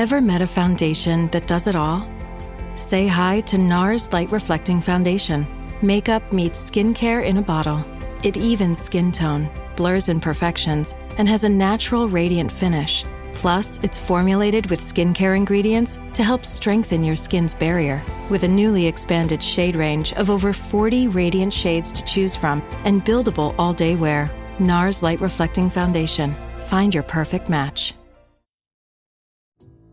Ever met a foundation that does it all? Say hi to Nars Light Reflecting Foundation. Makeup meets skincare in a bottle. It evens skin tone, blurs imperfections, and has a natural radiant finish. Plus, it's formulated with skincare ingredients to help strengthen your skin's barrier. With a newly expanded shade range of over 40 radiant shades to choose from and buildable all-day wear. Nars Light Reflecting Foundation. Find your perfect match.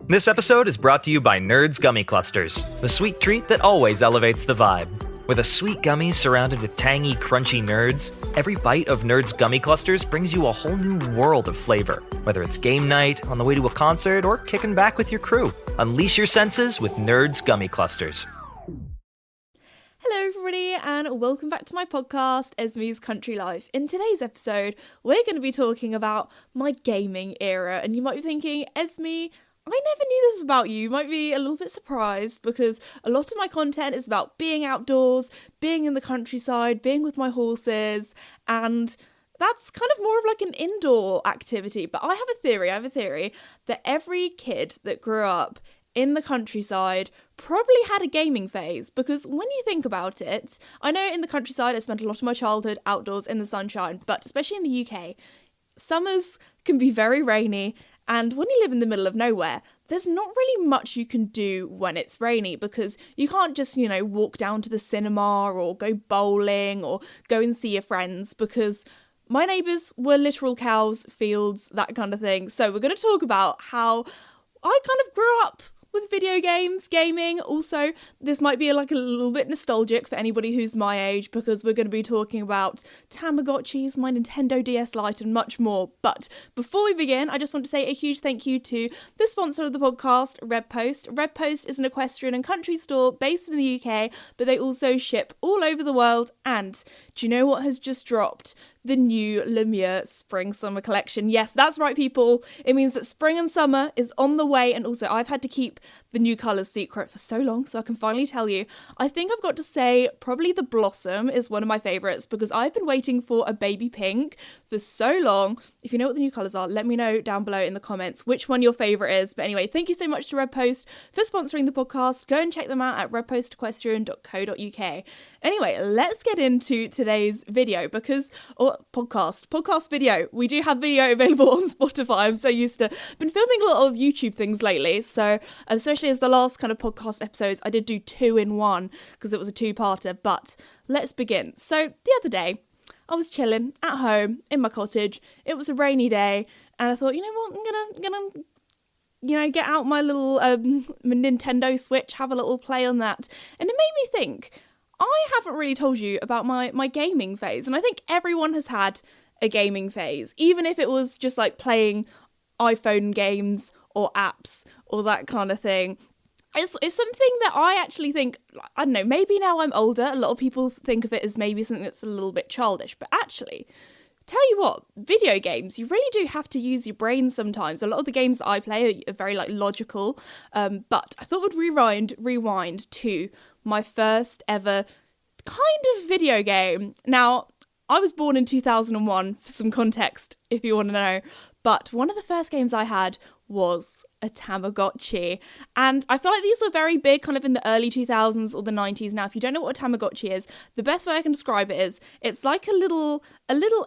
This episode is brought to you by Nerds Gummy Clusters, the sweet treat that always elevates the vibe. With a sweet gummy surrounded with tangy, crunchy nerds, every bite of Nerds Gummy Clusters brings you a whole new world of flavor. Whether it's game night, on the way to a concert, or kicking back with your crew, unleash your senses with Nerds Gummy Clusters. Hello everybody and welcome back to my podcast, Esme's Country Life. In today's episode, we're going to be talking about my gaming era, and you might be thinking, Esme, I never knew this about you. You might be a little bit surprised because a lot of my content is about being outdoors, being in the countryside, being with my horses, and that's kind of more of like an indoor activity. But I have a theory that every kid that grew up in the countryside probably had a gaming phase, because when you think about it, I know in the countryside I spent a lot of my childhood outdoors in the sunshine, but especially in the UK, summers can be very rainy. And when you live in the middle of nowhere, there's not really much you can do when it's rainy, because you can't just, walk down to the cinema or go bowling or go and see your friends, because my neighbours were literal cows, fields, that kind of thing. So we're going to talk about how I kind of grew up with video games, gaming. Also, this might be like a little bit nostalgic for anybody who's my age, because we're going to be talking about Tamagotchis, my Nintendo DS Lite, and much more. But before we begin, I just want to say a huge thank you to the sponsor of the podcast, Redpost. Redpost is an equestrian and country store based in the UK, but they also ship all over the world. And do you know what has just dropped? The new Lemure Spring Summer collection. Yes, that's right, people. It means that spring and summer is on the way, and also I've had to keep the new colours secret for so long, so I can finally tell you. I think I've got to say probably the Blossom is one of my favourites, because I've been waiting for a baby pink for so long. If you know what the new colours are, let me know down below in the comments which one your favourite is. But anyway, thank you so much to Redpost for sponsoring the podcast. Go and check them out at redpostequestrian.co.uk. Anyway, let's get into today's video, because podcast video. We do have video available on Spotify. I'm so used to been filming a lot of YouTube things lately, so especially as the last kind of podcast episodes, I did do 2 in 1 because it was a 2-parter. But let's begin. So the other day, I was chilling at home in my cottage. It was a rainy day, and I thought, you know what, I'm gonna get out my little my Nintendo Switch, have a little play on that. And it made me think, I haven't really told you about my gaming phase, and I think everyone has had a gaming phase, even if it was just like playing iPhone games or apps or that kind of thing. It's something that I actually think, I don't know, maybe now I'm older, a lot of people think of it as maybe something that's a little bit childish, but actually, tell you what, video games, you really do have to use your brain sometimes. A lot of the games that I play are very logical, but I thought we'd rewind to my first ever kind of video game. Now, I was born in 2001, for some context, if you want to know, but one of the first games I had was a Tamagotchi. And I feel like these were very big kind of in the early 2000s or the 90s. Now, if you don't know what a Tamagotchi is, the best way I can describe it is it's like a little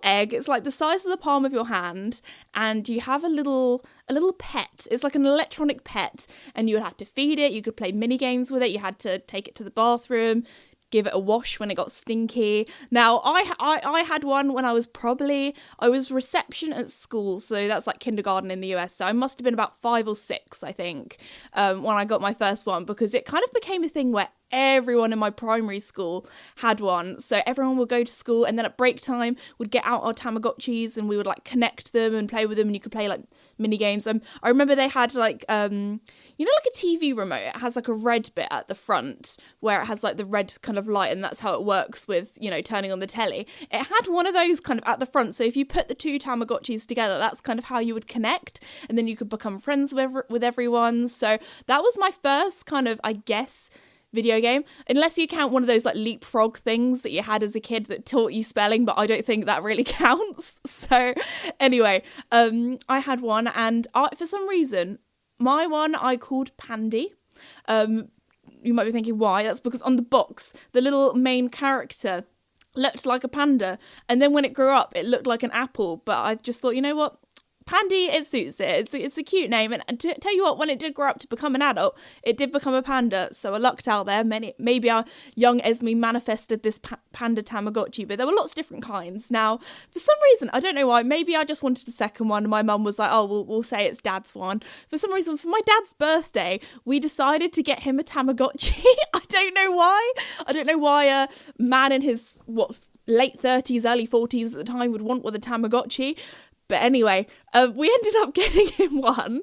egg. It's like the size of the palm of your hand, and you have a little pet. It's like an electronic pet, and you would have to feed it. You could play mini games with it. You had to take it to the bathroom, give it a wash when it got stinky. Now, I had one when I was reception at school, so that's like kindergarten in the US, so I must have been about 5 or 6, I think, when I got my first one, because it kind of became a thing where everyone in my primary school had one. So everyone would go to school, and then at break time would get out our Tamagotchis, and we would like connect them and play with them, and you could play like mini games. I remember they had like like a TV remote. It has like a red bit at the front where it has like the red kind of light, and that's how it works with turning on the telly. It had one of those kind of at the front, so if you put the 2 Tamagotchis together, that's kind of how you would connect, and then you could become friends with everyone. So that was my first kind of, I guess, video game, unless you count one of those like leapfrog things that you had as a kid that taught you spelling, but I don't think that really counts. So anyway, I had one, and for some reason my one I called Pandy. You might be thinking, why? That's because on the box, the little main character looked like a panda, and then when it grew up, it looked like an apple. But I just thought, you know what? Pandy, it suits it. It's a cute name, and to tell you what, when it did grow up to become an adult, it did become a panda. So I lucked out there. Maybe our young Esme manifested this panda Tamagotchi, but there were lots of different kinds. Now, for some reason, I don't know why. Maybe I just wanted a second one. My mum was like, "Oh, we'll say it's Dad's one." For some reason, for my dad's birthday, we decided to get him a Tamagotchi. I don't know why. I don't know why a man in his late 30s, early 40s at the time would want with a Tamagotchi. But anyway, we ended up getting him one,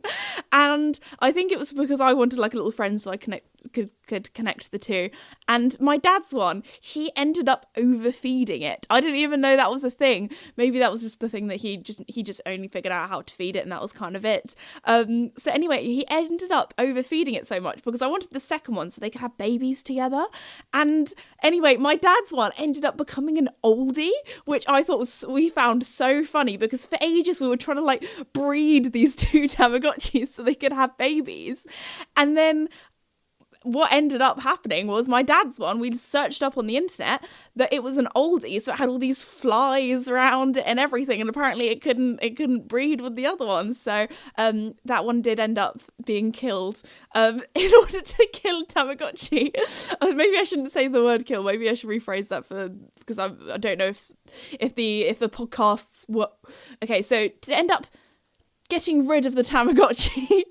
and I think it was because I wanted like a little friend so I could connect the two. And my dad's one, he ended up overfeeding it. I didn't even know that was a thing. Maybe that was just the thing that he just only figured out how to feed it, and that was kind of it. So anyway, he ended up overfeeding it so much because I wanted the second one so they could have babies together. And anyway, my dad's one ended up becoming an oldie, which we found so funny because for ages we were trying to like breed these two Tamagotchis so they could have babies. And then what ended up happening was my dad's one, we searched up on the internet that it was an oldie, so it had all these flies around it and everything, and apparently it couldn't breed with the other one. So that one did end up being killed in order to kill Tamagotchi. Maybe I shouldn't say the word kill. Maybe I should rephrase that because I don't know if the podcasts were okay. So to end up getting rid of the Tamagotchi.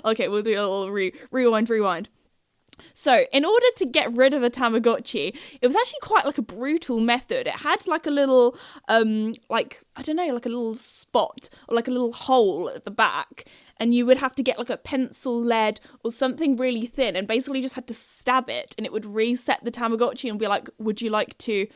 Okay, we'll do a little rewind. So, in order to get rid of a Tamagotchi, it was actually quite like a brutal method. It had like a little, like a little spot or like a little hole at the back, and you would have to get like a pencil lead or something really thin, and basically just had to stab it, and it would reset the Tamagotchi and be like, would you like to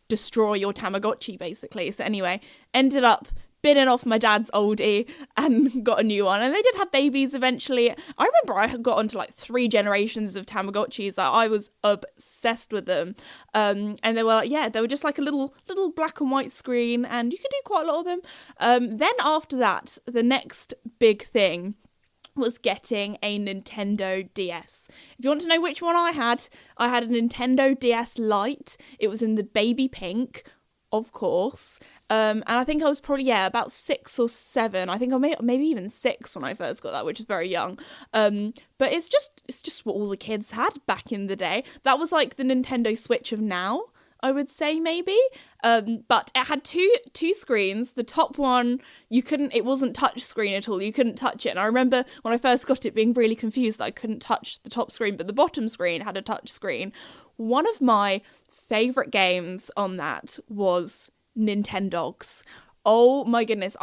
destroy your Tamagotchi, basically. So anyway, ended up bidding off my dad's oldie and got a new one, and they did have babies eventually. I remember I had got onto like 3 generations of Tamagotchis. I was obsessed with them, and they were like, they were just like a little black and white screen, and you could do quite a lot of them. Then after that, the next big thing was getting a Nintendo DS. If you want to know which one I had a Nintendo DS Lite. It was in the baby pink, of course. And I think I was probably, about 6 or 7. I think I maybe even 6 when I first got that, which is very young. But it's just what all the kids had back in the day. That was like the Nintendo Switch of now, I would say, maybe. But it had two screens. The top one, it wasn't touch screen at all. You couldn't touch it. And I remember when I first got it being really confused that I couldn't touch the top screen, but the bottom screen had a touch screen. One of my favourite games on that was Nintendogs. Oh my goodness.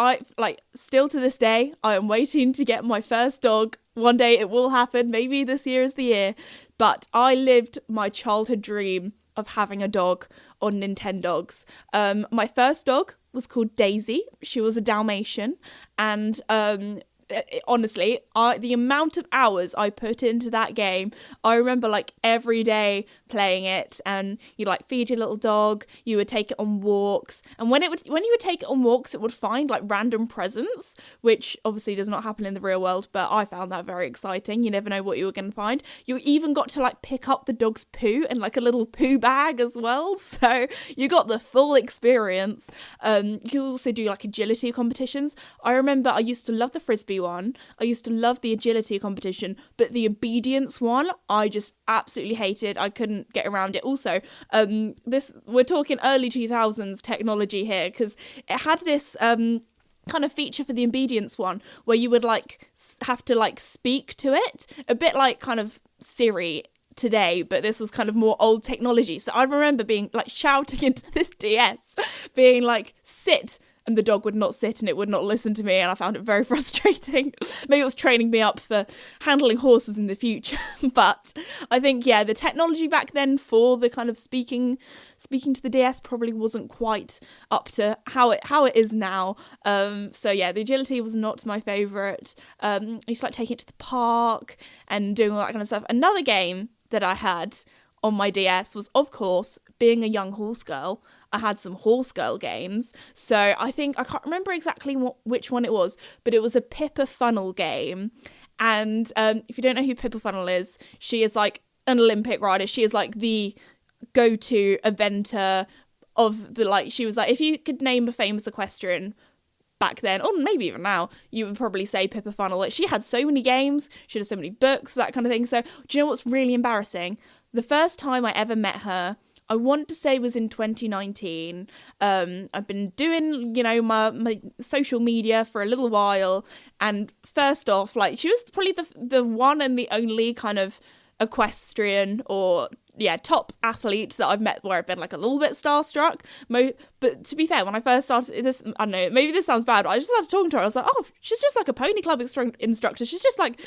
Still to this day, I am waiting to get my first dog. One day it will happen. Maybe this year is the year. But I lived my childhood dream of having a dog on Nintendogs. My first dog was called Daisy. She was a Dalmatian, and honestly, the amount of hours I put into that game, I remember like every day playing it, and you like feed your little dog, you would take it on walks, and when you would take it on walks, it would find like random presents, which obviously does not happen in the real world, but I found that very exciting. You never know what you were going to find. You even got to like pick up the dog's poo in like a little poo bag as well, so you got the full experience. You could also do like agility competitions. I remember I used to love the frisbee one, I used to love the agility competition, but the obedience one I just absolutely hated. I couldn't get around it. Also, we're talking early 2000s technology here, because it had this kind of feature for the obedience one where you would like have to like speak to it, a bit like kind of Siri today, but this was kind of more old technology. So I remember being like shouting into this DS, being like, sit, and the dog would not sit and it would not listen to me, and I found it very frustrating. Maybe it was training me up for handling horses in the future. But I think, the technology back then for the kind of speaking to the DS probably wasn't quite up to how it is now. So the agility was not my favourite. I used to like taking it to the park and doing all that kind of stuff. Another game that I had on my DS was, of course, being a young horse girl, I had some horse girl games. So I think, I can't remember exactly which one it was, but it was a Pippa funnel game. And if you don't know who Pippa is, she is like an Olympic rider. She is like the go-to eventer of the, like, she was like, if you could name a famous equestrian back then, or maybe even now, you would probably say Pippa Funnel. Like, she had so many games, she had so many books, that kind of thing. So do you know what's really embarrassing? The first time I ever met her, I want to say was in 2019. I've been doing, you know, my social media for a little while, and first off, like, she was probably the one and the only kind of equestrian or top athlete that I've met where I've been like a little bit starstruck. But to be fair, when I first started this, I don't know, maybe this sounds bad, but I just started talking to her. I was like, oh, she's just like a pony club instructor. She's just like,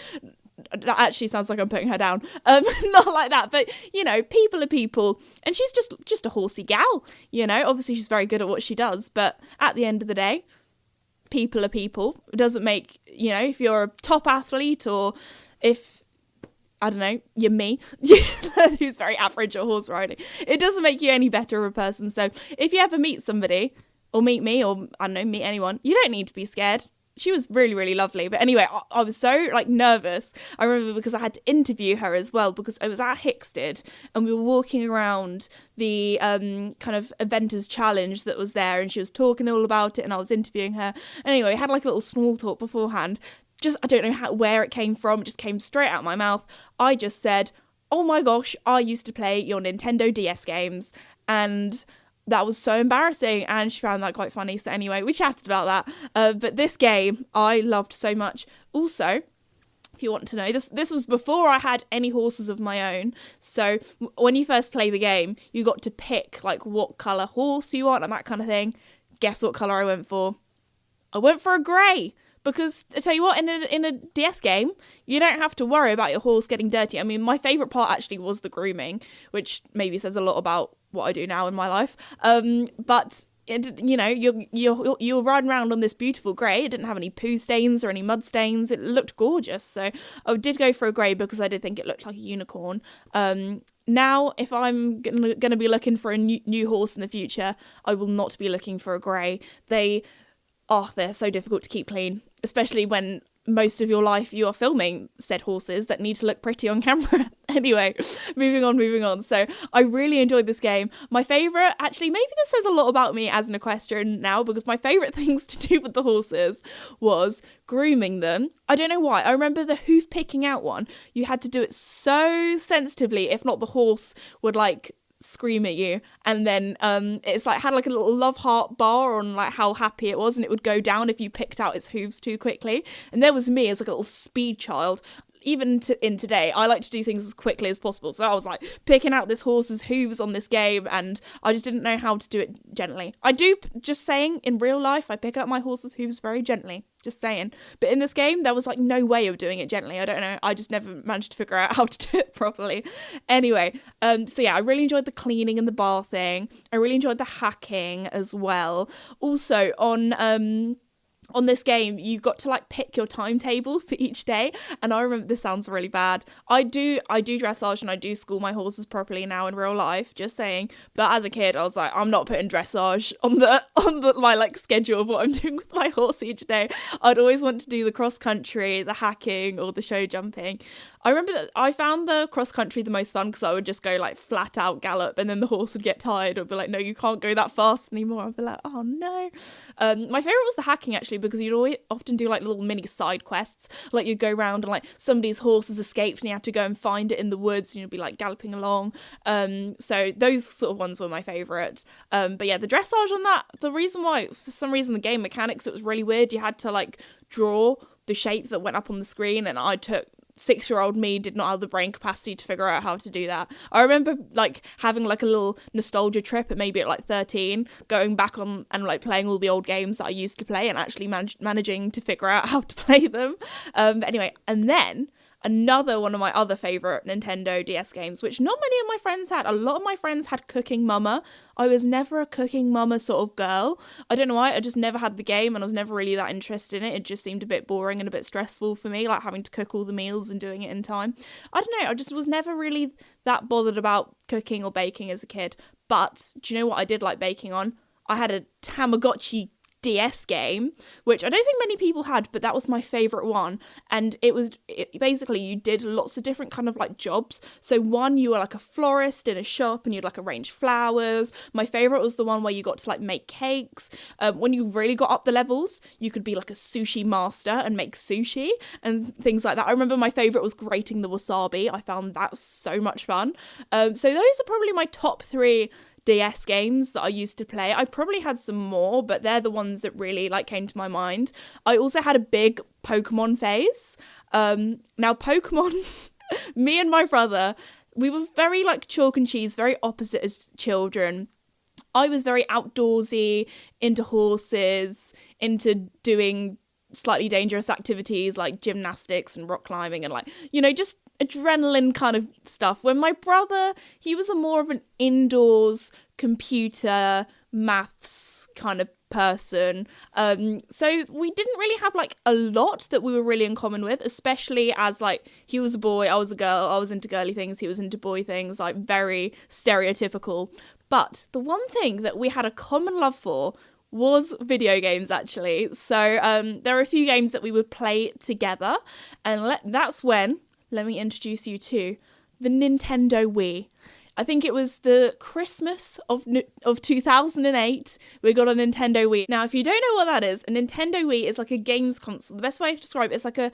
that actually sounds like I'm putting her down. Not like that, but you know, people are people, and she's just a horsey gal. You know, obviously she's very good at what she does, but at the end of the day, people are people. It doesn't make, you know, if you're a top athlete or if, I don't know, you're me, who's very average at horse riding, it doesn't make you any better of a person. So if you ever meet somebody, or meet me, or I don't know, meet anyone, you don't need to be scared. She was really, really lovely. But anyway, I was so like nervous. I remember because I had to interview her as well, because I was at Hickstead and we were walking around the kind of Eventers Challenge that was there, and she was talking all about it and I was interviewing her. Anyway, I had like a little small talk beforehand. Just, I don't know where it came from. It just came straight out of my mouth. I just said, oh my gosh, I used to play your Nintendo DS games. And that was so embarrassing. And she found that quite funny. So anyway, we chatted about that. But this game, I loved so much. Also, if you want to know, this was before I had any horses of my own. So when you first play the game, you got to pick like what colour horse you want and that kind of thing. Guess what colour I went for? I went for a grey. Because I tell you what, in a DS game, you don't have to worry about your horse getting dirty. I mean, my favourite part actually was the grooming, which maybe says a lot about what I do now in my life. But you know, you're riding around on this beautiful grey. It didn't have any poo stains or any mud stains. It looked gorgeous. So I did go for a grey because I did think it looked like a unicorn. Now, if I'm going to be looking for a new horse in the future, I will not be looking for a grey. They're so difficult to keep clean, especially when most of your life you are filming said horses that need to look pretty on camera. Anyway, moving on. So I really enjoyed this game. My favourite, actually, maybe this says a lot about me as an equestrian now, because my favourite things to do with the horses was grooming them. I don't know why. I remember the hoof picking out one. You had to do it so sensitively, if not the horse would like scream at you, and then it's like had like a little love heart bar on like how happy it was, and it would go down if you picked out its hooves too quickly. And there was me as like a little speed child. Even in today, I like to do things as quickly as possible. So I was like picking out this horse's hooves on this game, and I just didn't know how to do it gently. I do, just saying, in real life, I pick up my horse's hooves very gently. Just saying. But in this game, there was like no way of doing it gently. I don't know. I just never managed to figure out how to do it properly. Anyway, so yeah, I really enjoyed the cleaning and the bathing. I really enjoyed the hacking as well. Also, on this game, you got to like pick your timetable for each day. And I remember, this sounds really bad, I do dressage and I do school my horses properly now in real life, just saying. But as a kid, I was like, I'm not putting dressage on my like schedule of what I'm doing with my horse each day. I'd always want to do the cross country, the hacking, or the show jumping. I remember that I found the cross country the most fun because I would just go like flat out gallop, and then the horse would get tired or be like, no, you can't go that fast anymore. I'd be like, oh no. My favourite was the hacking, actually, because you'd often do like little mini side quests. Like you'd go around and like somebody's horse has escaped and you have to go and find it in the woods, and you'd be like galloping along. So those sort of ones were my favourite. But yeah, the dressage on that, the reason why, for some reason, the game mechanics, it was really weird. You had to like draw the shape that went up on the screen, and I took 6-year-old me did not have the brain capacity to figure out how to do that. I remember like having like a little nostalgia trip maybe at like 13, going back on and like playing all the old games that I used to play and actually managing to figure out how to play them. But anyway, and then another one of my other favourite Nintendo DS games, which not many of my friends had. A lot of my friends had Cooking Mama. I was never a Cooking Mama sort of girl. I don't know why, I just never had the game, and I was never really that interested in it. It just seemed a bit boring and a bit stressful for me, like having to cook all the meals and doing it in time. I don't know, I just was never really that bothered about cooking or baking as a kid. But do you know what I did like baking on? I had a Tamagotchi DS game, which I don't think many people had, but that was my favourite one. And basically you did lots of different kind of like jobs. So one, you were like a florist in a shop and you'd like arrange flowers. My favourite was the one where you got to like make cakes. When you really got up the levels, you could be like a sushi master and make sushi and things like that. I remember my favourite was grating the wasabi. I found that so much fun. So those are probably my top 3 DS games that I used to play. I probably had some more, but they're the ones that really like came to my mind. I also had a big Pokemon phase. Now Pokemon, me and my brother, we were very like chalk and cheese, very opposite as children. I was very outdoorsy, into horses, into doing slightly dangerous activities like gymnastics and rock climbing and like, you know, just adrenaline kind of stuff. When my brother, he was a more of an indoors computer maths kind of person. So we didn't really have like a lot that we were really in common with, especially as like he was a boy, I was a girl, I was into girly things, he was into boy things, like very stereotypical. But the one thing that we had a common love for was video games, actually. So there are a few games that we would play together, and that's when, let me introduce you to the Nintendo Wii. I think it was the Christmas of 2008, we got a Nintendo Wii. Now, if you don't know what that is, a Nintendo Wii is like a games console. The best way to describe it is like a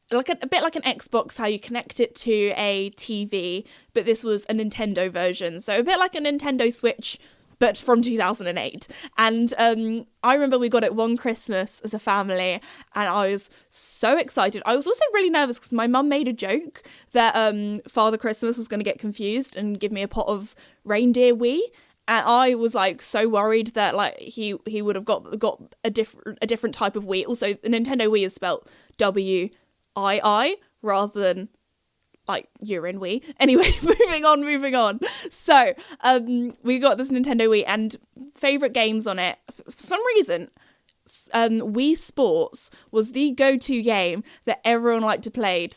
bit like an Xbox, how you connect it to a TV, but this was a Nintendo version. So a bit like a Nintendo Switch, but from 2008. And I remember we got it one Christmas as a family, and I was so excited. I was also really nervous because my mum made a joke that Father Christmas was going to get confused and give me a pot of reindeer Wii. And I was like so worried that like he would have got a different type of Wii. Also, the Nintendo Wii is spelt WII rather than like urine Wii. Anyway, moving on. So we got this Nintendo Wii, and favourite games on it, for some reason, Wii Sports was the go-to game that everyone liked to play.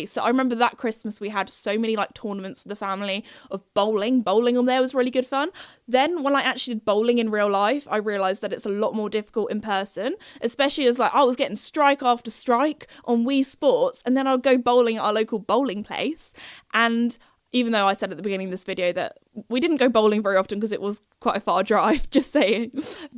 So I remember that Christmas we had so many like tournaments with the family of bowling on there was really good fun. Then when I actually did bowling in real life, I realised that it's a lot more difficult in person, especially as like I was getting strike after strike on Wii Sports, and then I'd go bowling at our local bowling place. And even though I said at the beginning of this video that we didn't go bowling very often because it was quite a far drive, just saying.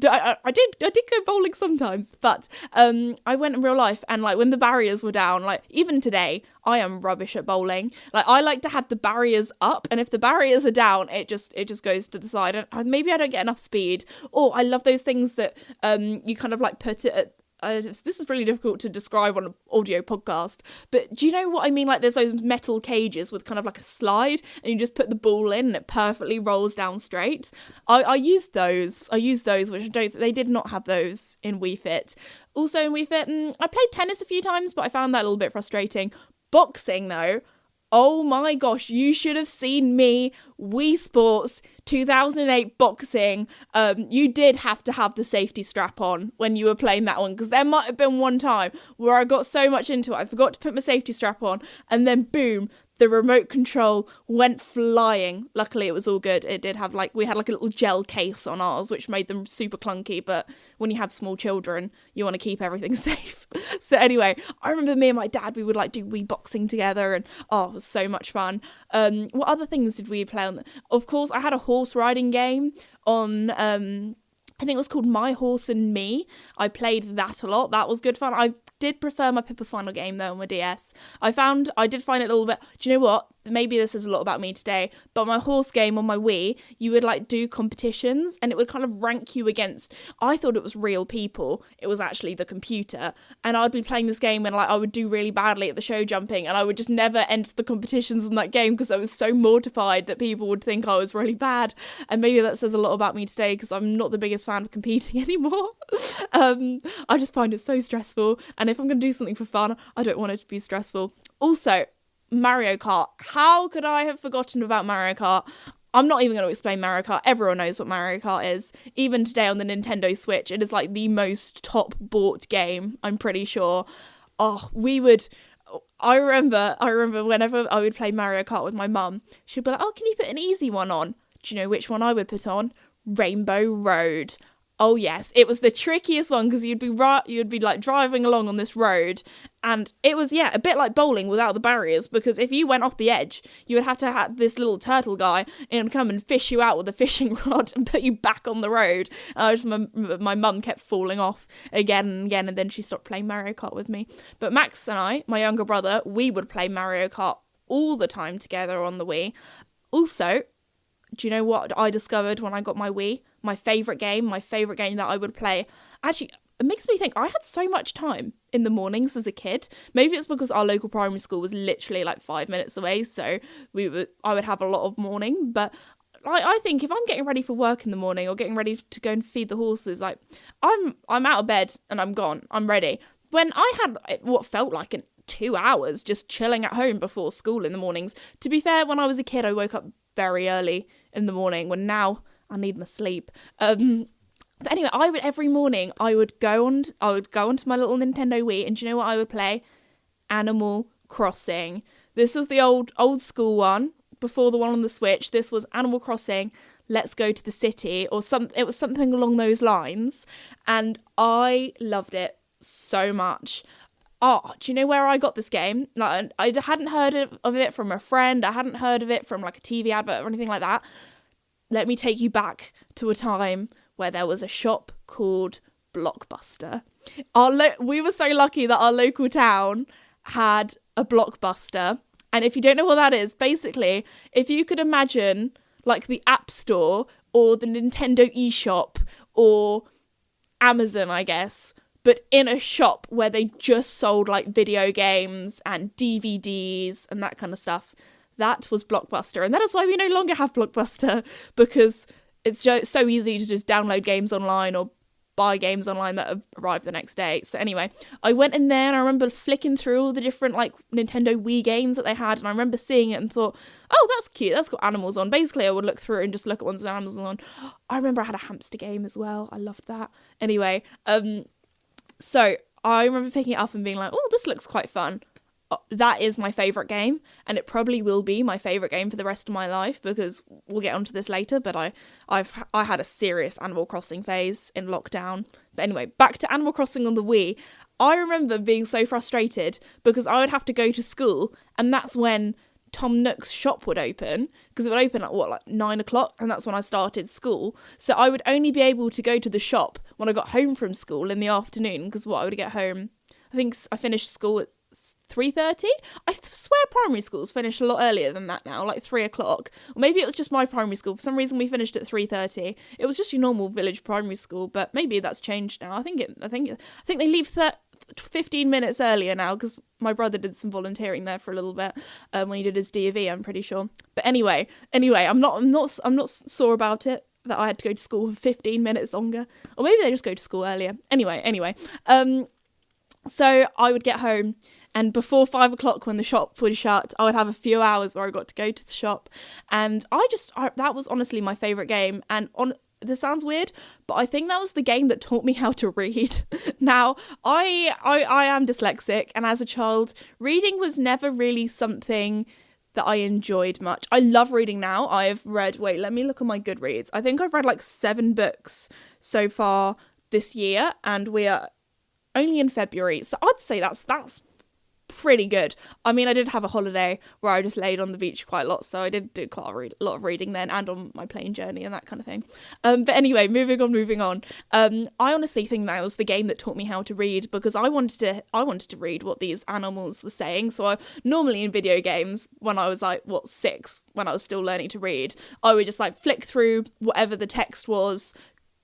I did go bowling sometimes, but I went in real life, and like when the barriers were down, like even today, I am rubbish at bowling. Like I like to have the barriers up, and if the barriers are down, it just goes to the side, and maybe I don't get enough speed. Or I love those things that you kind of like put it at. This is really difficult to describe on an audio podcast, but do you know what I mean? Like there's those metal cages with kind of like a slide, and you just put the ball in and it perfectly rolls down straight. I used those, which they did not have those in Wii Fit. Also in Wii Fit, I played tennis a few times, but I found that a little bit frustrating. Boxing though, oh my gosh, you should have seen me Wii Sports 2008 boxing. You did have to have the safety strap on when you were playing that one, because there might have been one time where I got so much into it, I forgot to put my safety strap on, and then boom, the remote control went flying. Luckily, it was all good. It did have we had like a little gel case on ours, which made them super clunky. But when you have small children, you want to keep everything safe. So anyway, I remember me and my dad, we would like do Wii boxing together, and it was so much fun. What other things did we play on? Of course, I had a horse riding game on, I think it was called My Horse and Me. I played that a lot. That was good fun. I did prefer my Pippa final game though on my DS. I did find it a little bit, do you know what? Maybe this is a lot about me today, but my horse game on my Wii, you would like do competitions, and it would kind of rank you against, I thought it was real people, it was actually the computer, and I'd be playing this game and like I would do really badly at the show jumping, and I would just never enter the competitions in that game because I was so mortified that people would think I was really bad. And maybe that says a lot about me today, because I'm not the biggest fan of competing anymore. I just find it so stressful, and if I'm going to do something for fun, I don't want it to be stressful. Also, Mario Kart. How could I have forgotten about Mario Kart? I'm not even going to explain Mario Kart. Everyone knows what Mario Kart is. Even today on the Nintendo Switch, it is like the most top bought game, I'm pretty sure. I remember whenever I would play Mario Kart with my mum, she'd be like, can you put an easy one on? Do you know which one I would put on? Rainbow Road. Oh yes, it was the trickiest one because you'd be like driving along on this road, and it was a bit like bowling without the barriers, because if you went off the edge, you would have to have this little turtle guy and come and fish you out with a fishing rod and put you back on the road. My mum kept falling off again and again, and then she stopped playing Mario Kart with me. But Max and I, my younger brother, we would play Mario Kart all the time together on the Wii. Also, do you know what I discovered when I got my Wii? My favourite game that I would play. Actually, it makes me think I had so much time in the mornings as a kid. Maybe it's because our local primary school was literally like 5 minutes away, so I would have a lot of morning. But I think if I'm getting ready for work in the morning or getting ready to go and feed the horses, like I'm out of bed and I'm gone. I'm ready. When I had what felt like 2 hours just chilling at home before school in the mornings. To be fair, when I was a kid, I woke up very early in the morning, when now I need my sleep. But anyway, every morning I would go onto my little Nintendo Wii, and do you know what I would play? Animal Crossing. This was the old school one before the one on the Switch. This was Animal Crossing Let's Go to the City, it was something along those lines, and I loved it so much. Oh, do you know where I got this game? Like, I hadn't heard of it from a friend. I hadn't heard of it from like a TV advert or anything like that. Let me take you back to a time where there was a shop called Blockbuster. We were so lucky that our local town had a Blockbuster. And if you don't know what that is, basically, if you could imagine like the App Store or the Nintendo eShop or Amazon, I guess, but in a shop where they just sold like video games and DVDs and that kind of stuff. That was Blockbuster. And that is why we no longer have Blockbuster, because it's so easy to just download games online or buy games online that arrive the next day. So anyway, I went in there and I remember flicking through all the different like Nintendo Wii games that they had, and I remember seeing it and thought, oh, that's cute, that's got animals on. Basically, I would look through and just look at ones with animals on. I remember I had a hamster game as well. I loved that. Anyway, so I remember picking it up and being like, oh, this looks quite fun. That is my favourite game, and it probably will be my favourite game for the rest of my life, because we'll get onto this later, but I had a serious Animal Crossing phase in lockdown. But anyway, back to Animal Crossing on the Wii. I remember being so frustrated because I would have to go to school, and that's when Tom Nook's shop would open, because it would open at like 9 o'clock, and that's when I started school. So I would only be able to go to the shop when I got home from school in the afternoon, because I would get home, I think I finished school at 3:30. I swear primary schools finish a lot earlier than that now, like 3 o'clock. Or maybe it was just my primary school. For some reason we finished at 3:30. It was just your normal village primary school, but maybe that's changed now. I think they leave 15 minutes earlier now, because my brother did some volunteering there for a little bit when he did his D.V., I'm pretty sure. But anyway, I'm not sore about it that I had to go to school for 15 minutes longer, or maybe they just go to school earlier. Anyway, so I would get home, and before 5 o'clock when the shop would shut, I would have a few hours where I got to go to the shop, and that was honestly my favourite game. And this sounds weird, but I think that was the game that taught me how to read. Now, I am dyslexic, and as a child, reading was never really something that I enjoyed much. I love reading now. I've read, let me look at my Goodreads. I think I've read like 7 books so far this year, and we are only in February, so I'd say that's pretty good. I mean, I did have a holiday where I just laid on the beach quite a lot, so I did do quite a lot of reading then, and on my plane journey and that kind of thing. But anyway, moving on. I honestly think that was the game that taught me how to read, because I wanted to read what these animals were saying. So normally in video games, when I was like 6, when I was still learning to read, I would just like flick through whatever the text was.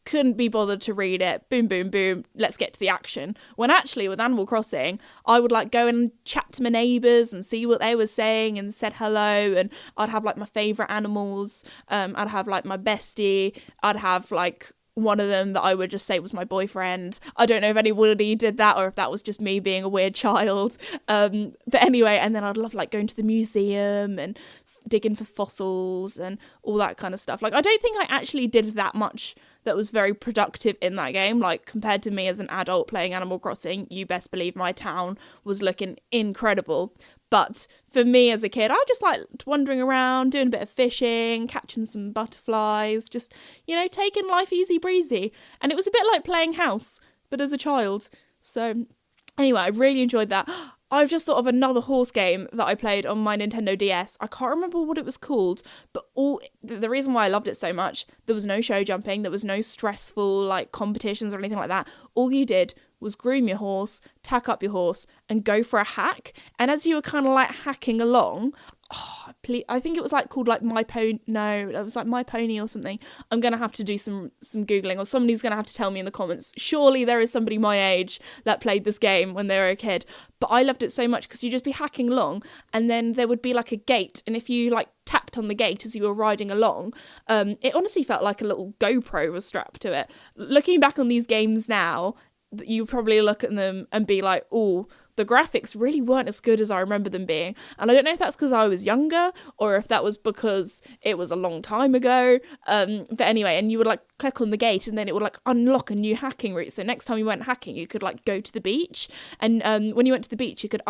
Couldn't be bothered to read it. Boom, boom, boom. Let's get to the action. When actually with Animal Crossing, I would like go and chat to my neighbours and see what they were saying and said hello. And I'd have like my favourite animals. I'd have like my bestie. I'd have like one of them that I would just say was my boyfriend. I don't know if anybody did that or if that was just me being a weird child. But anyway, and then I'd love like going to the museum and digging for fossils and all that kind of stuff. Like, I don't think I actually did that much that was very productive in that game. Like, compared to me as an adult playing Animal Crossing, you best believe my town was looking incredible. But for me as a kid, I just liked wandering around, doing a bit of fishing, catching some butterflies, just, taking life easy breezy. And it was a bit like playing house, but as a child. So anyway, I really enjoyed that. I've just thought of another horse game that I played on my Nintendo DS. I can't remember what it was called, but the reason why I loved it so much, there was no show jumping, there was no stressful like competitions or anything like that. All you did was groom your horse, tack up your horse, and go for a hack. And as you were kind of like hacking along, I think it was like called like My Pony. No, it was like My Pony or something. I'm gonna have to do some googling, or somebody's gonna have to tell me in the comments. Surely there is somebody my age that played this game when they were a kid. But I loved it so much because you'd just be hacking along, and then there would be like a gate, and if you like tapped on the gate as you were riding along, it honestly felt like a little GoPro was strapped to it. Looking back on these games now, you probably look at them and be like, oh, the graphics really weren't as good as I remember them being. And I don't know if that's because I was younger or if that was because it was a long time ago. But anyway, and you would like click on the gate and then it would like unlock a new hacking route. So next time you went hacking, you could like go to the beach. And when you went to the beach, you could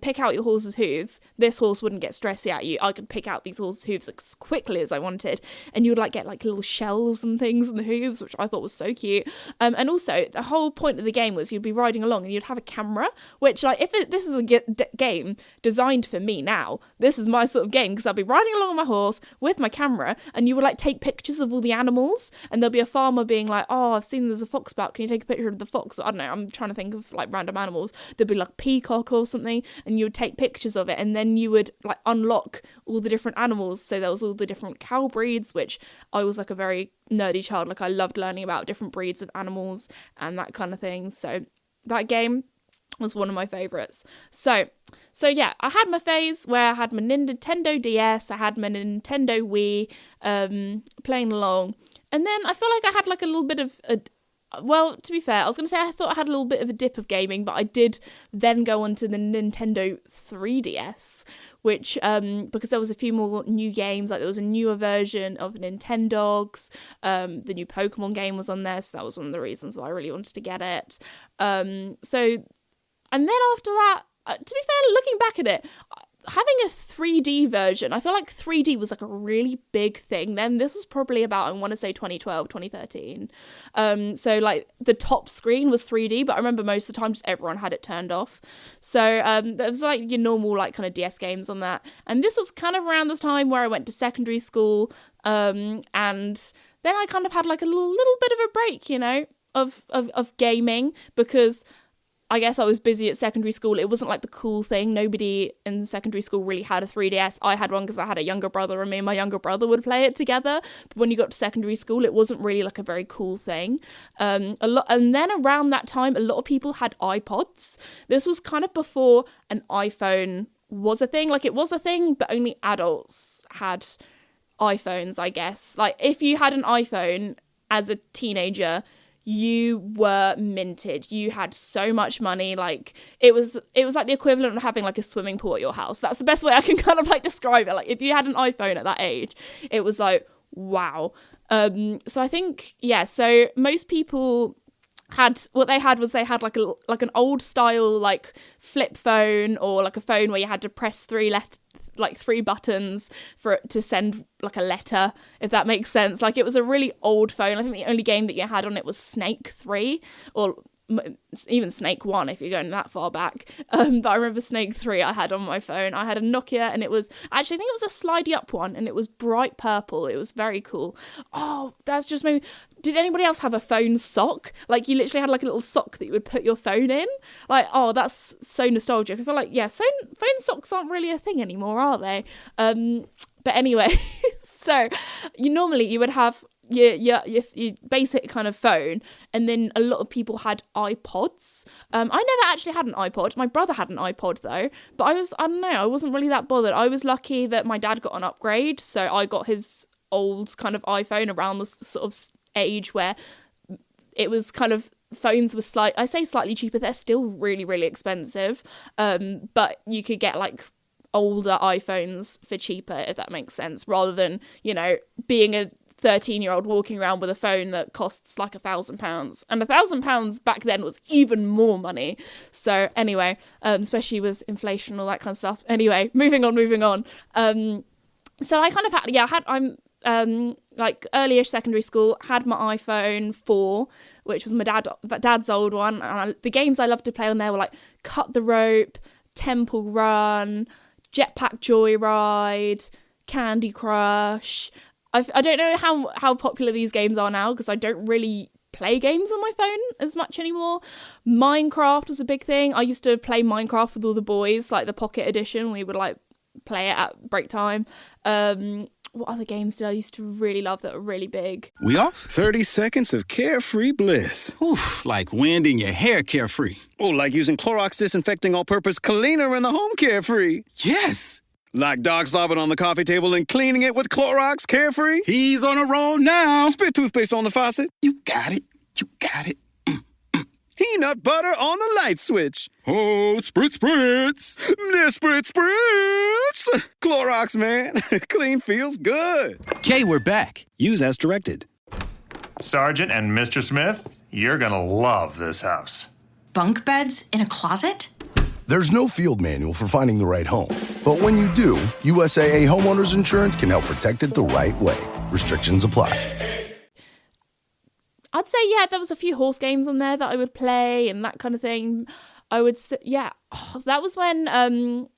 pick out your horse's hooves. This horse wouldn't get stressy at you. I could pick out these horse's hooves as quickly as I wanted. And you would like get like little shells and things in the hooves, which I thought was so cute. And also the whole point of the game was you'd be riding along and you'd have a camera, which like this is a game designed for me now. This is my sort of game because I'll be riding along on my horse with my camera and you would like take pictures of all the animals, and there'll be a farmer being like, oh, I've seen there's a fox about, can you take a picture of the fox? Or, I don't know, I'm trying to think of like random animals. There'd be like peacock or something, and you would take pictures of it, and then you would like unlock all the different animals. So there was all the different cow breeds, which I was like a very nerdy child. Like I loved learning about different breeds of animals and that kind of thing. So that game was one of my favorites. So yeah, I had my phase where I had my Nintendo DS, I had my Nintendo Wii, playing along, and then I feel like I had like a little bit of well, to be fair, I was going to say I thought I had a little bit of a dip of gaming, but I did then go on to the Nintendo 3DS, which, because there was a few more new games, like there was a newer version of Nintendogs, the new Pokemon game was on there, so that was one of the reasons why I really wanted to get it. And then after that, to be fair, looking back at it, having a 3D version, I feel like 3D was like a really big thing then. This was probably about, I want to say 2012, 2013. So like the top screen was 3D, but I remember most of the time just everyone had it turned off. So there was like your normal like kind of DS games on that. And this was kind of around this time where I went to secondary school. And then I kind of had like a little bit of a break, of gaming, because I guess I was busy at secondary school. It wasn't like the cool thing. Nobody in secondary school really had a 3DS. I had one because I had a younger brother, and me and my younger brother would play it together. But when you got to secondary school, it wasn't really like a very cool thing. And then around that time, a lot of people had iPods. This was kind of before an iPhone was a thing. Like it was a thing, but only adults had iPhones, I guess. Like if you had an iPhone as a teenager, you were minted. You had so much money. Like it was like the equivalent of having like a swimming pool at your house. That's the best way I can kind of like describe it. Like if you had an iPhone at that age, it was like, wow. So I think, yeah, so most people had they had like an old style like flip phone, or like a phone where you had to press three buttons for it to send like a letter, if that makes sense. Like it was a really old phone. I think the only game that you had on it was Snake 3, or even Snake 1 if you're going that far back. But I remember Snake 3 I had on my phone. I had a Nokia, and it was actually, I think it was a slidey up one, and it was bright purple. It was very cool. Oh, that's just maybe. Did anybody else have a phone sock? Like you literally had like a little sock that you would put your phone in. Like, oh, that's so nostalgic. I feel like, yeah, phone socks aren't really a thing anymore, are they? But anyway, so you would have your basic kind of phone, and then a lot of people had iPods. I never actually had an iPod. My brother had an iPod though, but I don't know, I wasn't really that bothered. I was lucky that my dad got an upgrade, so I got his old kind of iPhone around the sort of age where it was kind of, phones were slightly cheaper. They're still really, really expensive, but you could get like older iPhones for cheaper, if that makes sense, rather than being a 13-year-old walking around with a phone that costs like £1,000, and £1,000 back then was even more money. So anyway, especially with inflation and all that kind of stuff. Anyway, moving on. So I kind of I'm like early-ish secondary school, had my iPhone 4, which was my dad's old one, and the games I loved to play on there were like Cut the Rope, Temple Run, Jetpack Joyride, Candy Crush. I don't know how popular these games are now, because I don't really play games on my phone as much anymore. Minecraft was a big thing. I used to play Minecraft with all the boys, like the Pocket Edition. We would like play it at break time. What other games did I used to really love that were really big? We off? 30 seconds of carefree bliss. Oof, like winding your hair carefree. Oh, like using Clorox disinfecting all-purpose cleaner in the home carefree. Yes! Like dog slobbing on the coffee table and cleaning it with Clorox carefree. He's on a roll now. Spit toothpaste on the faucet. You got it. Peanut butter on the light switch. Oh, spritz. Spritz. Clorox, man. Clean feels good. Okay, we're back. Use as directed. Sergeant and Mr. Smith, you're gonna love this house. Bunk beds in a closet? There's no field manual for finding the right home. But when you do, USAA Homeowners Insurance can help protect it the right way. Restrictions apply. I'd say, yeah, there was a few horse games on there that I would play and that kind of thing. I would say, yeah, that was when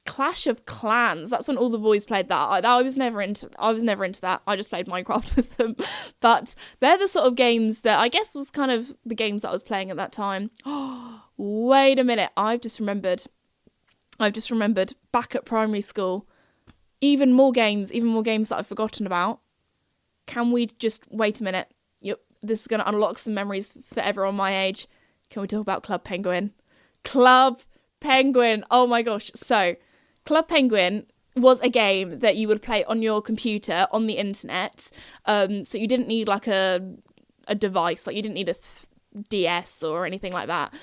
Clash of Clans, that's when all the boys played that. I was never into that. I just played Minecraft with them. But they're the sort of games that I guess was kind of the games that I was playing at that time. Oh, wait a minute. I've just remembered back at primary school, even more games that I've forgotten about. Can we just wait a minute? This is going to unlock some memories for everyone my age. Can we talk about Club Penguin? Club Penguin. Oh my gosh. So, Club Penguin was a game that you would play on your computer on the internet. So you didn't need like a device. Like you didn't need a DS or anything like that.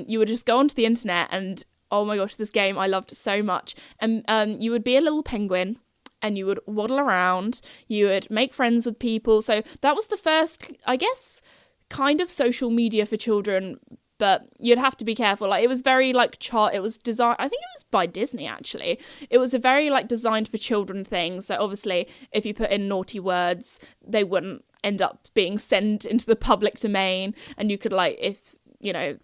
You would just go onto the internet and, oh my gosh, this game I loved so much. And you would be a little penguin. And you would waddle around, you would make friends with people. So that was the first, I guess, kind of social media for children, but you'd have to be careful. Like, it was very, like, it was designed, I think it was by Disney, actually. It was a very, like, designed for children thing. So obviously, if you put in naughty words, they wouldn't end up being sent into the public domain. And you could, like, if, you know,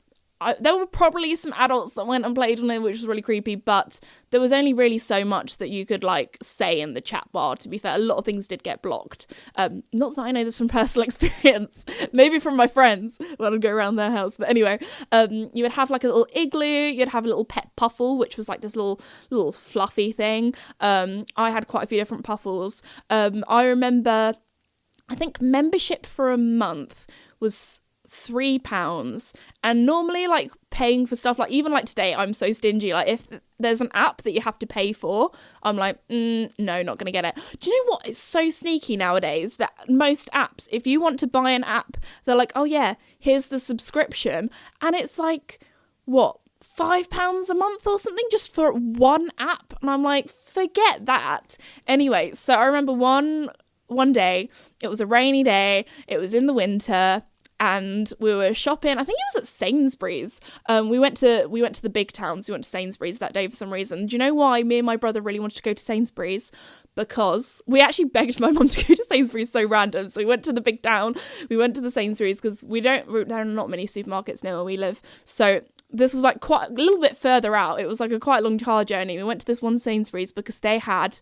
there were probably some adults that went and played on it, which was really creepy, but there was only really so much that you could, like, say in the chat bar, to be fair. A lot of things did get blocked. Not that I know this from personal experience. Maybe from my friends when I'd go around their house. But anyway, you would have, like, a little igloo. You'd have a little pet puffle, which was, like, this little fluffy thing. I had quite a few different puffles. I remember, I think membership for a month was £3, and normally, like, paying for stuff, like, even like today, I'm so stingy. Like, if there's an app that you have to pay for, I'm like, no, not gonna get it. Do you know what? It's so sneaky nowadays that most apps, if you want to buy an app, they're like, oh yeah, here's the subscription, and it's like, what, £5 a month or something just for one app? And I'm like, forget that. Anyway, so I remember one day, it was a rainy day, it was in the winter, and we were shopping. I think it was at Sainsbury's. We went to the big towns. We went to Sainsbury's that day for some reason. Do you know why me and my brother really wanted to go to Sainsbury's? Because we actually begged my mum to go to Sainsbury's, so random. So we went to the big town. We went to the Sainsbury's because there are not many supermarkets near where we live. So this was like quite a little bit further out. It was like a quite long car journey. We went to this one Sainsbury's because they had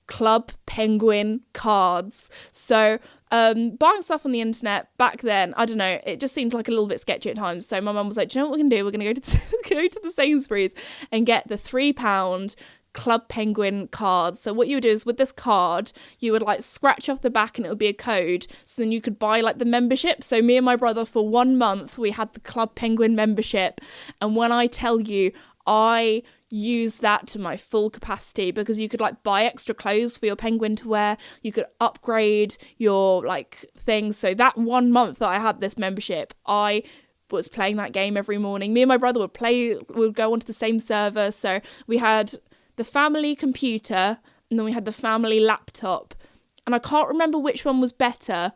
Club Penguin cards. So buying stuff on the internet back then, I don't know, it just seemed like a little bit sketchy at times. So my mum was like, do you know what we're gonna do? We're gonna go to the Sainsbury's and get the £3 Club Penguin cards. So what you would do is with this card, you would like scratch off the back and it would be a code. So then you could buy like the membership. So me and my brother, for 1 month, we had the Club Penguin membership. And when I tell you, I use that to my full capacity, because you could like buy extra clothes for your penguin to wear, you could upgrade your like things. So that 1 month that I had this membership, I was playing that game every morning. Me and my brother would go onto the same server. So we had the family computer and then we had the family laptop, and I can't remember which one was better,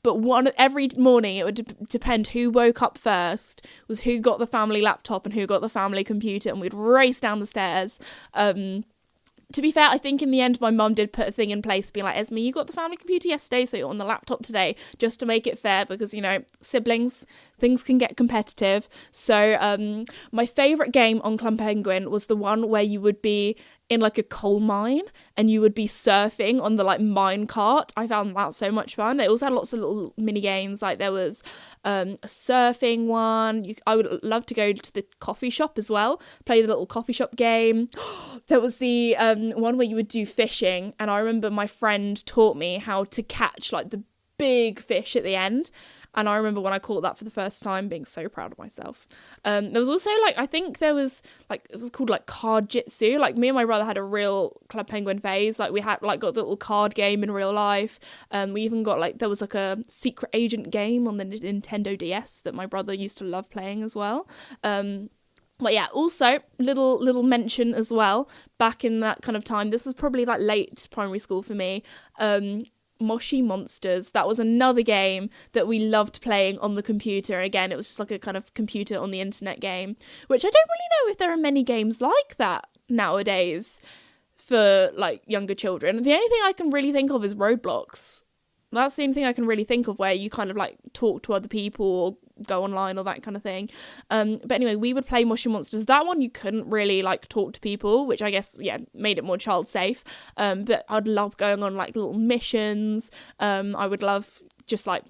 but every morning it would depend who woke up first, was who got the family laptop and who got the family computer, and we'd race down the stairs. To be fair, I think in the end my mum did put a thing in place being like, Esme, you got the family computer yesterday, so you're on the laptop today, just to make it fair, because, you know, siblings, things can get competitive. So my favourite game on Club Penguin was the one where you would be in like a coal mine and you would be surfing on the like mine cart. I found that so much fun. They also had lots of little mini games, like there was a surfing one. I would love to go to the coffee shop as well, play the little coffee shop game. There was the one where you would do fishing, and I remember my friend taught me how to catch like the big fish at the end. And I remember when I caught that for the first time, being so proud of myself. There was also like, I think there was like, it was called like card jitsu. Like me and my brother had a real Club Penguin phase. Like we had like got the little card game in real life. We even got like, there was like a secret agent game on the Nintendo DS that my brother used to love playing as well. But yeah, also little mention as well, back in that kind of time, this was probably like late primary school for me, Moshi Monsters. That was another game that we loved playing on the computer. Again, it was just like a kind of computer on the internet game, which I don't really know if there are many games like that nowadays for like younger children. The only thing I can really think of is Roblox. That's the only thing I can really think of where you kind of like talk to other people or go online or that kind of thing. But anyway, we would play Moshi Monsters. That one you couldn't really like talk to people, which I guess, yeah, made it more child safe. But I'd love going on like little missions. I would love just like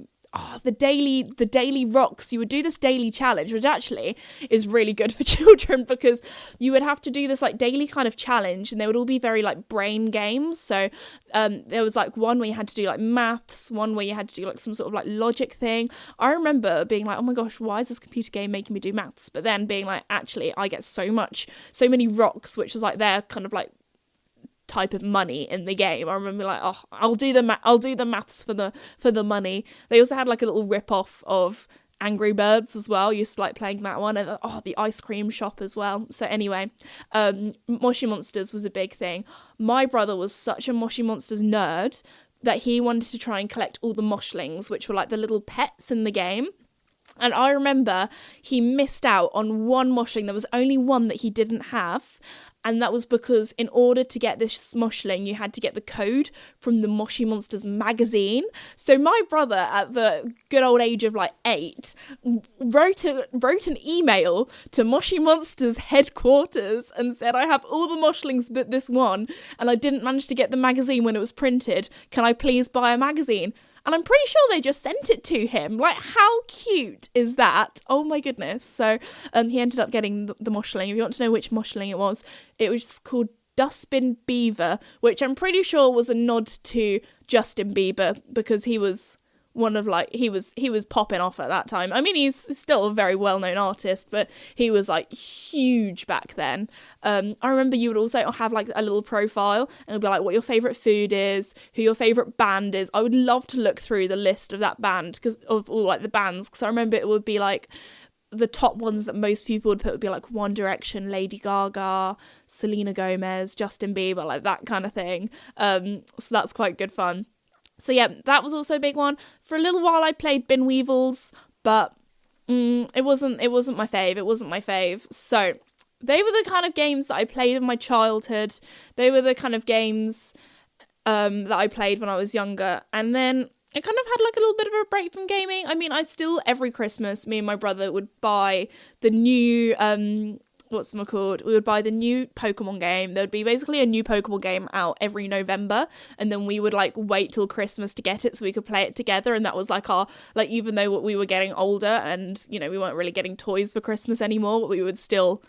the daily rocks. You would do this daily challenge, which actually is really good for children, because you would have to do this like daily kind of challenge, and they would all be very like brain games. So there was like one where you had to do like maths, one where you had to do like some sort of like logic thing. I remember being like, oh my gosh, why is this computer game making me do maths? But then being like, actually I get so many rocks, which was like their kind of like type of money in the game. I remember like, oh, I'll do the maths for the money. They also had like a little rip off of Angry Birds as well. Used to like playing that one, and the ice cream shop as well. So anyway, Moshi Monsters was a big thing. My brother was such a Moshi Monsters nerd that he wanted to try and collect all the Moshlings, which were like the little pets in the game. And I remember he missed out on one Moshling. There was only one that he didn't have. And that was because in order to get this Moshling, you had to get the code from the Moshi Monsters magazine. So my brother, at the good old age of like 8, wrote an email to Moshi Monsters headquarters and said, I have all the Moshlings but this one, and I didn't manage to get the magazine when it was printed. Can I please buy a magazine? And I'm pretty sure they just sent it to him. Like, how cute is that? Oh my goodness. So he ended up getting the Moshling. If you want to know which Moshling it was called Dustbin Beaver, which I'm pretty sure was a nod to Justin Bieber, because he was one of like, he was popping off at that time. I mean, he's still a very well-known artist, but he was like huge back then. I remember you would also have like a little profile, and it'd be like what your favourite food is, who your favourite band is. I would love to look through the list of that band, because of all like the bands, because I remember it would be like the top ones that most people would put would be like One Direction, Lady Gaga, Selena Gomez, Justin Bieber, like that kind of thing. So that's quite good fun. So yeah, that was also a big one. For a little while I played Bin Weevils, but it wasn't my fave. So they were the kind of games that I played in my childhood. They were the kind of games that I played when I was younger. And then I kind of had like a little bit of a break from gaming. I mean, every Christmas, me and my brother would buy the new we would buy the new Pokemon game. There would be basically a new Pokemon game out every November, and then we would like wait till Christmas to get it so we could play it together. And that was like our, like, even though we were getting older and, you know, we weren't really getting toys for Christmas anymore, we would still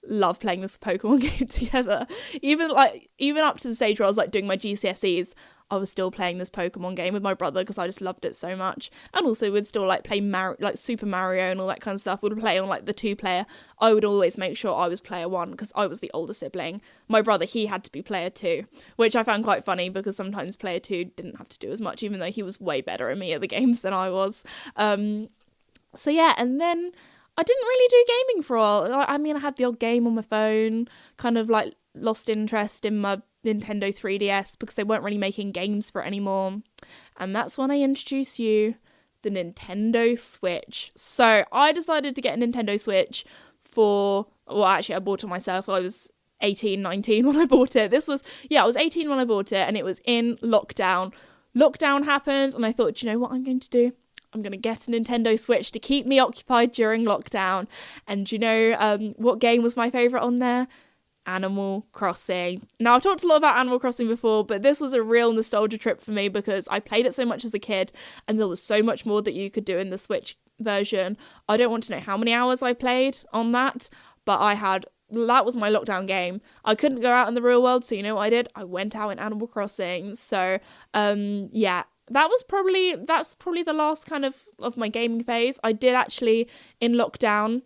love playing this Pokemon game together. Even up to the stage where I was like doing my GCSEs, I was still playing this Pokemon game with my brother because I just loved it so much. And also we'd still like play like Super Mario and all that kind of stuff. We'd play on like the 2-player. I would always make sure I was player 1 because I was the older sibling. My brother, he had to be player 2, which I found quite funny because sometimes player 2 didn't have to do as much, even though he was way better at me at the games than I was. So yeah, and then I didn't really do gaming for a while. I mean, I had the odd game on my phone, kind of like lost interest in my Nintendo 3DS because they weren't really making games for it anymore. And that's when I introduced you the Nintendo Switch. So I decided to get a Nintendo Switch actually I bought it myself. I was 18, 19 when I bought it. I was 18 when I bought it, and it was in lockdown. Lockdown happened, and I thought, do you know what I'm going to do? I'm going to get a Nintendo Switch to keep me occupied during lockdown. And do you know what game was my favourite on there? Animal Crossing. Now, I've talked a lot about Animal Crossing before, but this was a real nostalgia trip for me because I played it so much as a kid, and there was so much more that you could do in the Switch version. I don't want to know how many hours I played on that, but that was my lockdown game. I couldn't go out in the real world, so you know what I did? I went out in Animal Crossing. So, that's probably the last kind of my gaming phase. I did actually, in lockdown,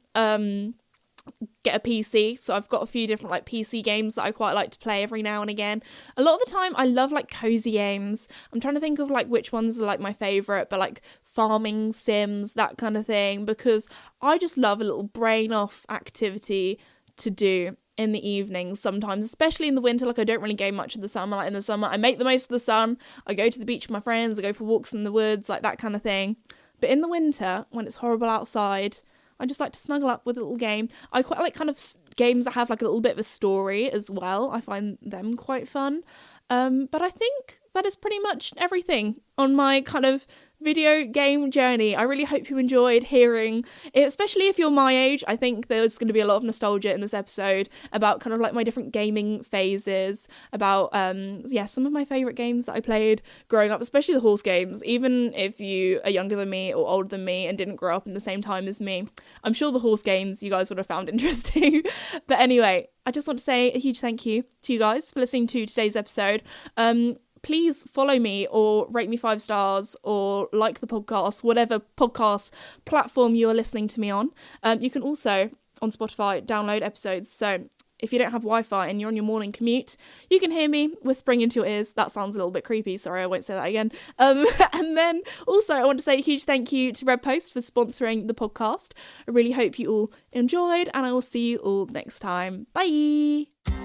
get a PC, so I've got a few different like PC games that I quite like to play every now and again. A lot of the time I love like cozy games. I'm trying to think of like which ones are like my favorite, but like farming sims, that kind of thing, because I just love a little brain off activity to do in the evenings sometimes, especially in the winter. Like I don't really game much in the summer. Like in the summer I make the most of the sun, I go to the beach with my friends, I go for walks in the woods, like that kind of thing. But in the winter, when it's horrible outside, I just like to snuggle up with a little game. I quite like kind of games that have like a little bit of a story as well. I find them quite fun. But I think that is pretty much everything on my kind of video game journey. I really hope you enjoyed hearing it, especially if you're my age. I think there's going to be a lot of nostalgia in this episode about kind of like my different gaming phases, about some of my favourite games that I played growing up, especially the horse games. Even if you are younger than me or older than me and didn't grow up in the same time as me, I'm sure the horse games you guys would have found interesting. But anyway, I just want to say a huge thank you to you guys for listening to today's episode. Please follow me or rate me 5 stars or like the podcast, whatever podcast platform you are listening to me on. You can also, on Spotify, download episodes. So if you don't have Wi-Fi and you're on your morning commute, you can hear me whispering into your ears. That sounds a little bit creepy. Sorry, I won't say that again. And then also I want to say a huge thank you to Redpost for sponsoring the podcast. I really hope you all enjoyed, and I will see you all next time. Bye!